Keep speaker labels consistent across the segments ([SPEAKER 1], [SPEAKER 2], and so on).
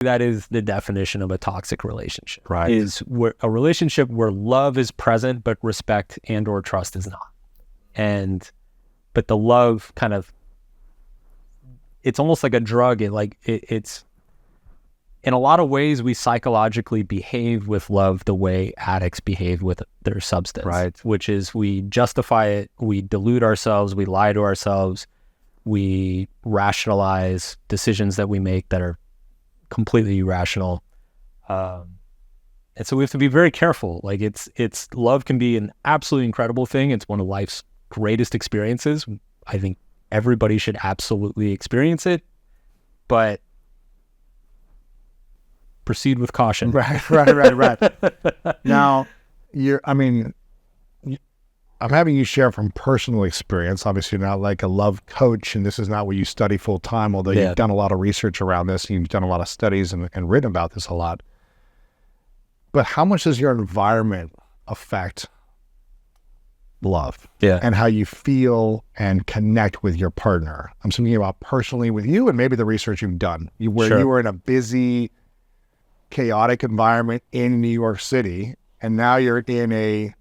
[SPEAKER 1] that is the definition of a toxic relationship.
[SPEAKER 2] Right.
[SPEAKER 1] Is where a relationship where love is present, but respect and or trust is not. But the love kind of, it's almost like a drug. It's in a lot of ways, we psychologically behave with love the way addicts behave with their substance,
[SPEAKER 2] right?
[SPEAKER 1] Which is we justify it, we delude ourselves, we lie to ourselves, we rationalize decisions that we make that are completely irrational. And so we have to be very careful. Like it's love can be an absolutely incredible thing. It's one of life's greatest experiences. I think everybody should absolutely experience it, but proceed with caution.
[SPEAKER 2] Right. Now, I'm having you share from personal experience. Obviously, you're not like a love coach, and this is not what you study full time, although you've done a lot of research around this, and you've done a lot of studies and written about this a lot. But how much does your environment affect love and how you feel and connect with your partner? I'm thinking about personally with you and maybe the research you've done. You were in a busy, chaotic environment in New York City, and now you're in a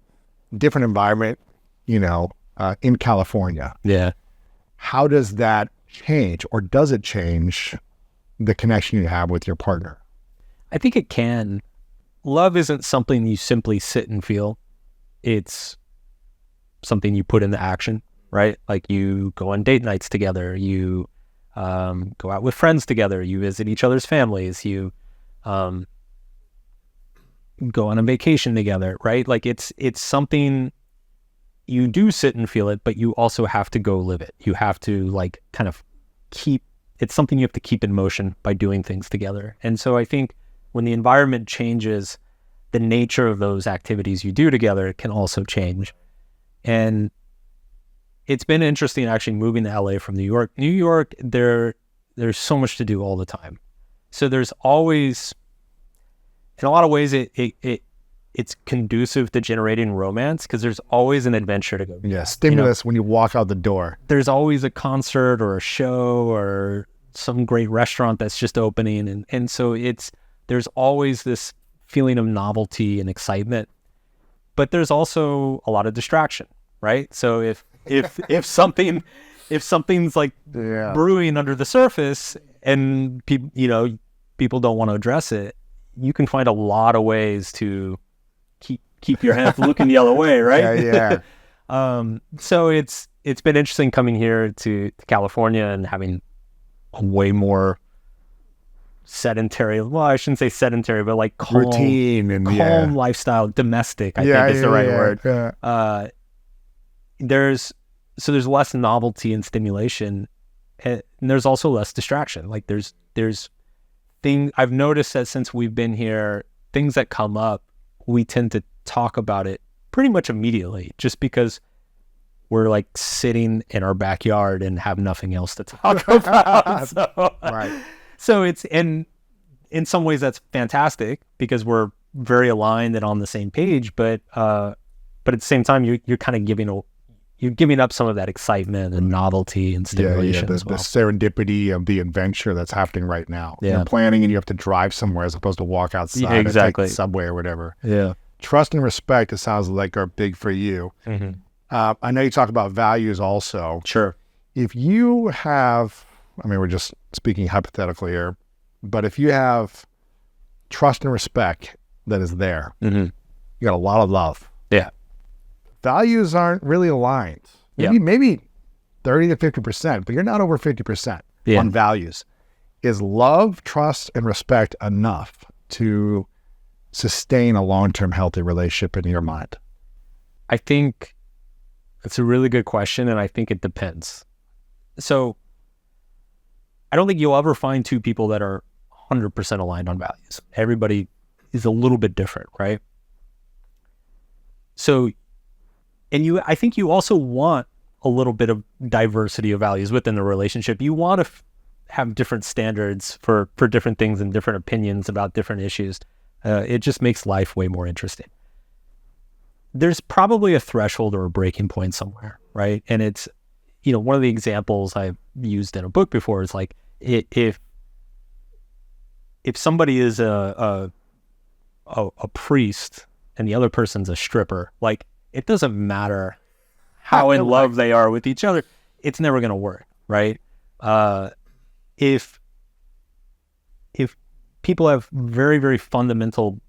[SPEAKER 2] different environment, in California.
[SPEAKER 1] Yeah.
[SPEAKER 2] How does that change, or does it change the connection you have with your partner?
[SPEAKER 1] I think it can. Love isn't something you simply sit and feel. It's something you put into action, right? Like you go on date nights together, you go out with friends together, you visit each other's families, you go on a vacation together, right? Like it's something you do sit and feel it, but you also have to go live it. You have to it's something you have to keep in motion by doing things together. And so I think when the environment changes, the nature of those activities you do together can also change. And it's been interesting actually moving to LA from New York. New York, there's so much to do all the time. So there's always, in a lot of ways, it's conducive to generating romance because there's always an adventure to go.
[SPEAKER 2] Yeah, stimulus when you walk out the door.
[SPEAKER 1] There's always a concert or a show or some great restaurant that's just opening. And so there's always this feeling of novelty and excitement. But there's also a lot of distraction, right? So if something's like brewing under the surface and people don't want to address it, you can find a lot of ways to keep your head looking the other way, right?
[SPEAKER 2] Yeah.
[SPEAKER 1] So it's been interesting coming here to California and having a way more sedentary, well, I shouldn't say sedentary, but like calm,
[SPEAKER 2] routine and
[SPEAKER 1] calm lifestyle, domestic, I think is the right word.
[SPEAKER 2] Yeah.
[SPEAKER 1] There's less novelty and stimulation, and there's also less distraction. Like there's things I've noticed that since we've been here, things that come up, we tend to talk about it pretty much immediately, just because we're like sitting in our backyard and have nothing else to talk about.
[SPEAKER 2] Right.
[SPEAKER 1] So it's in some ways that's fantastic because we're very aligned and on the same page. But at the same time, you're kind of giving up some of that excitement and novelty and stimulation.
[SPEAKER 2] The serendipity of the adventure that's happening right now.
[SPEAKER 1] Yeah.
[SPEAKER 2] You're planning and you have to drive somewhere as opposed to walk outside and take the subway or whatever.
[SPEAKER 1] Yeah.
[SPEAKER 2] Trust and respect, it sounds like, are big for you.
[SPEAKER 1] Mm-hmm.
[SPEAKER 2] I know you talk about values also.
[SPEAKER 1] Sure.
[SPEAKER 2] If you have, we're just speaking hypothetically here, but if you have trust and respect that is there, you got a lot of love.
[SPEAKER 1] Yeah.
[SPEAKER 2] Values aren't really aligned. Maybe 30 to 50%, but you're not over 50% on values. Is love, trust, and respect enough to sustain a long-term healthy relationship in your mind?
[SPEAKER 1] I think it's a really good question, and I think it depends. So I don't think you'll ever find two people that are 100% aligned on values. Everybody is a little bit different, right? So, and I think you also want a little bit of diversity of values within the relationship. You want to have different standards for different things and different opinions about different issues. It just makes life way more interesting. There's probably a threshold or a breaking point somewhere, right? And it's, one of the examples I've used in a book before is like, if if somebody is a priest and the other person's a stripper, like it doesn't matter how in love they are with each other, it's never going to work, right? If people have very, very fundamental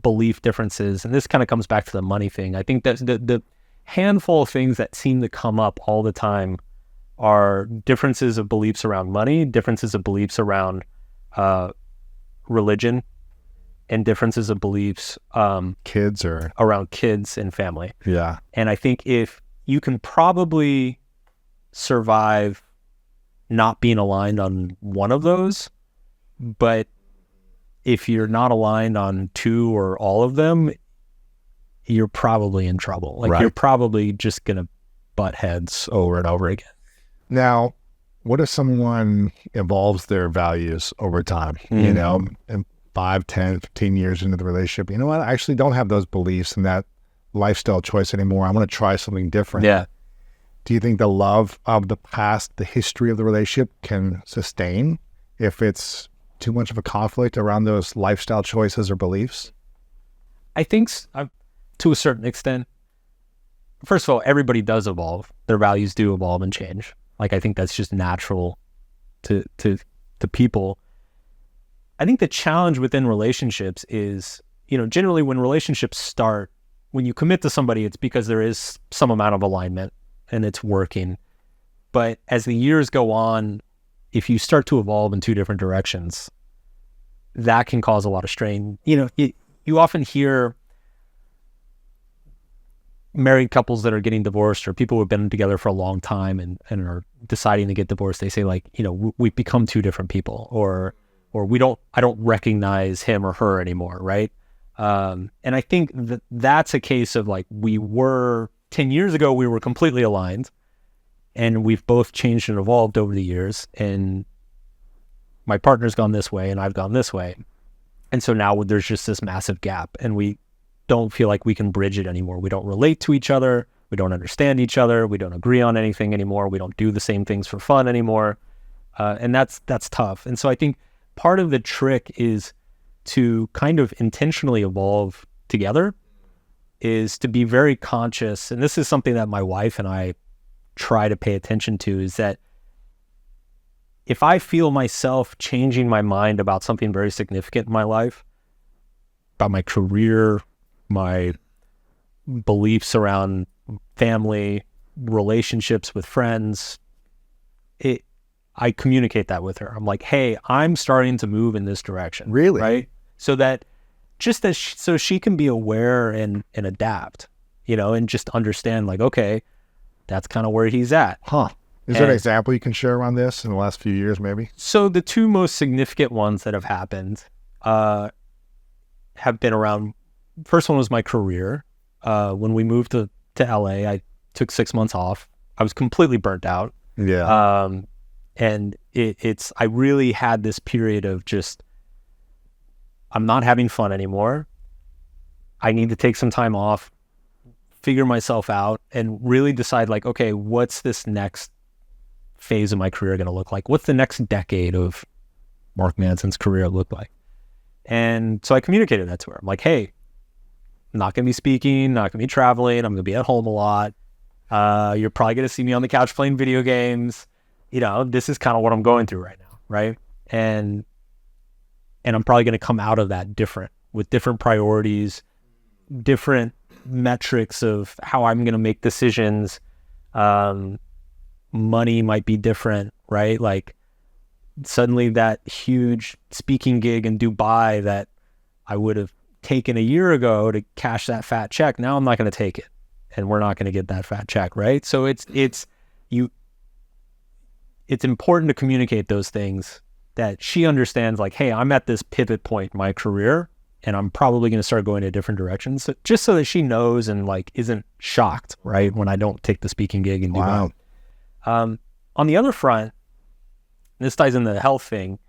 [SPEAKER 1] belief differences, and this kind of comes back to the money thing, I think that the handful of things that seem to come up all the time are differences of beliefs around money, differences of beliefs around religion, and differences of beliefs around kids and family.
[SPEAKER 2] Yeah.
[SPEAKER 1] And I think if you can probably survive not being aligned on one of those, but if you're not aligned on two or all of them, you're probably in trouble. Like you're probably just going to butt heads over and over again.
[SPEAKER 2] Now, what if someone evolves their values over time, you know, and 5, 10, 15 years into the relationship, you know what, I actually don't have those beliefs and that lifestyle choice anymore. I'm going to try something different.
[SPEAKER 1] Yeah.
[SPEAKER 2] Do you think the love of the past, the history of the relationship can sustain if it's too much of a conflict around those lifestyle choices or beliefs?
[SPEAKER 1] I think to a certain extent. First of all, everybody does evolve. Their values do evolve and change. Like, I think that's just natural to people. I think the challenge within relationships is, you know, generally when relationships start, when you commit to somebody, it's because there is some amount of alignment and it's working. But as the years go on, if you start to evolve in two different directions, that can cause a lot of strain. You know, you often hear married couples that are getting divorced, or people who have been together for a long time and are deciding to get divorced. They say, like, you know, we've become two different people, or I don't recognize him or her anymore, right? And I think that's a case of, like, 10 years ago, we were completely aligned, and we've both changed and evolved over the years, and my partner's gone this way and I've gone this way. And so now there's just this massive gap, and we don't feel like we can bridge it anymore. We don't relate to each other. We don't understand each other. We don't agree on anything anymore. We don't do the same things for fun anymore. And that's tough. And so I think part of the trick is to kind of intentionally evolve together, is to be very conscious. And this is something that my wife and I try to pay attention to, is that if I feel myself changing my mind about something very significant in my life, about my career, my beliefs around family, relationships with friends, I communicate that with her. I'm like, hey, I'm starting to move in this direction.
[SPEAKER 2] Really?
[SPEAKER 1] Right? So that so she can be aware and adapt, you know, and just understand, like, okay, that's kind of where he's at.
[SPEAKER 2] Huh. Is there an example you can share around this in the last few years, maybe?
[SPEAKER 1] So the two most significant ones that have happened have been around. First one was my career. When we moved to LA, I took 6 months off. I was completely burnt out.
[SPEAKER 2] Yeah.
[SPEAKER 1] And I really had this period of just, I'm not having fun anymore. I need to take some time off, figure myself out, and really decide, like, okay, what's this next phase of my career going to look like? What's the next decade of Mark Manson's career look like? And so I communicated that to her. I'm like, hey, I'm not going to be speaking, not going to be traveling. I'm going to be at home a lot. You're probably going to see me on the couch playing video games. You know, this is kind of what I'm going through right now, right? And I'm probably going to come out of that different, with different priorities, different metrics of how I'm going to make decisions. Money might be different, right? Like, suddenly that huge speaking gig in Dubai that I would have taken a year ago to cash that fat check, now I'm not going to take it, and we're not going to get that fat check, right? So it's important to communicate those things, that she understands, like, hey, I'm at this pivot point in my career, and I'm probably going to start going in different directions, so, just so that she knows and, like, isn't shocked, right, when I don't take the speaking gig in Dubai.
[SPEAKER 2] Wow.
[SPEAKER 1] On the other front, this ties into the health thing,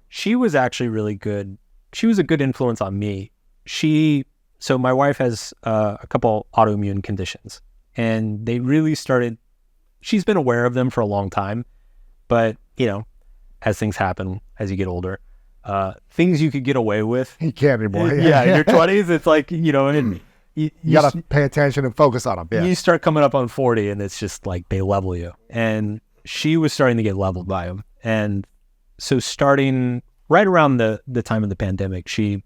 [SPEAKER 1] she was actually really good. She was a good influence on me. So my wife has a couple autoimmune conditions, and they really started, she's been aware of them for a long time, but, you know, as things happen as you get older, things you could get away with.
[SPEAKER 2] You can't anymore.
[SPEAKER 1] Yeah, in your 20s, it's like, and
[SPEAKER 2] you got to pay attention and focus on them. Yeah.
[SPEAKER 1] You start coming up on 40 and it's just like they level you. And she was starting to get leveled by him. And so starting right around the time of the pandemic, she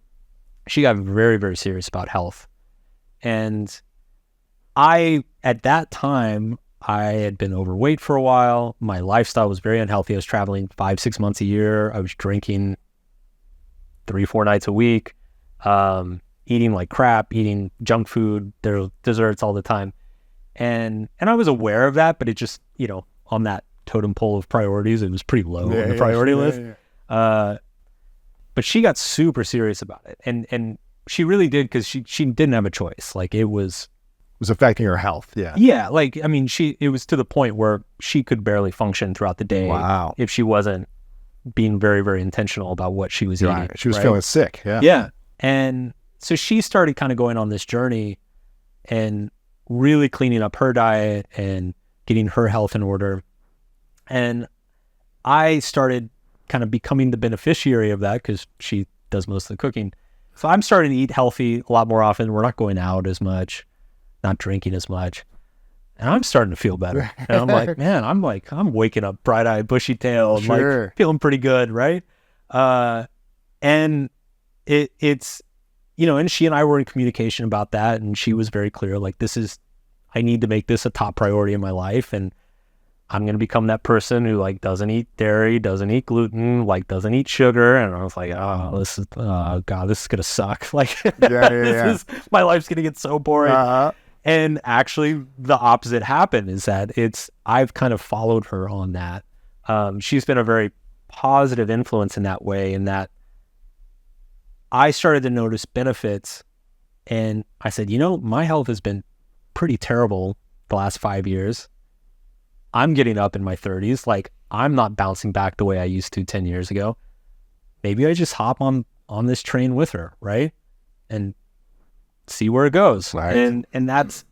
[SPEAKER 1] got very, very serious about health. And at that time, I had been overweight for a while. My lifestyle was very unhealthy. I was traveling 5-6 months a year. I was drinking 3-4 nights a week. Eating like crap, eating junk food, desserts all the time. And I was aware of that, but it just, on that totem pole of priorities, it was pretty low on the priority list. Yeah. But she got super serious about it. And she really did, because she didn't have a choice. Like it was
[SPEAKER 2] affecting her health. Yeah.
[SPEAKER 1] Yeah. Like, I mean, it was to the point where she could barely function throughout the day.
[SPEAKER 2] Wow.
[SPEAKER 1] If she wasn't being very, very intentional about what she was eating.
[SPEAKER 2] She was feeling sick. Yeah.
[SPEAKER 1] Yeah. And so she started kind of going on this journey and really cleaning up her diet and getting her health in order. And I started kind of becoming the beneficiary of that, because she does most of the cooking. So I'm starting to eat healthy a lot more often. We're not going out as much, not drinking as much. And I'm starting to feel better. And I'm like, man, I'm waking up bright-eyed, bushy-tailed,
[SPEAKER 2] sure.
[SPEAKER 1] like feeling pretty good, right? And it's, and she and I were in communication about that, and she was very clear, like, I need to make this a top priority in my life, and I'm going to become that person who like doesn't eat dairy, doesn't eat gluten, like doesn't eat sugar. And I was like, this is going to suck. Like, my life's going to get so boring. And actually the opposite happened, is that I've kind of followed her on that. She's been a very positive influence in that way, in that I started to notice benefits, and I said, my health has been pretty terrible the last 5 years. I'm getting up in my 30s. Like, I'm not bouncing back the way I used to 10 years ago. Maybe I just hop on this train with her, right? And see where it goes.
[SPEAKER 2] Right.
[SPEAKER 1] And that's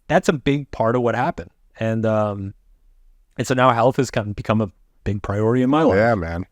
[SPEAKER 1] a big part of what happened. And so now health has become a big priority in my life.
[SPEAKER 2] Yeah, man.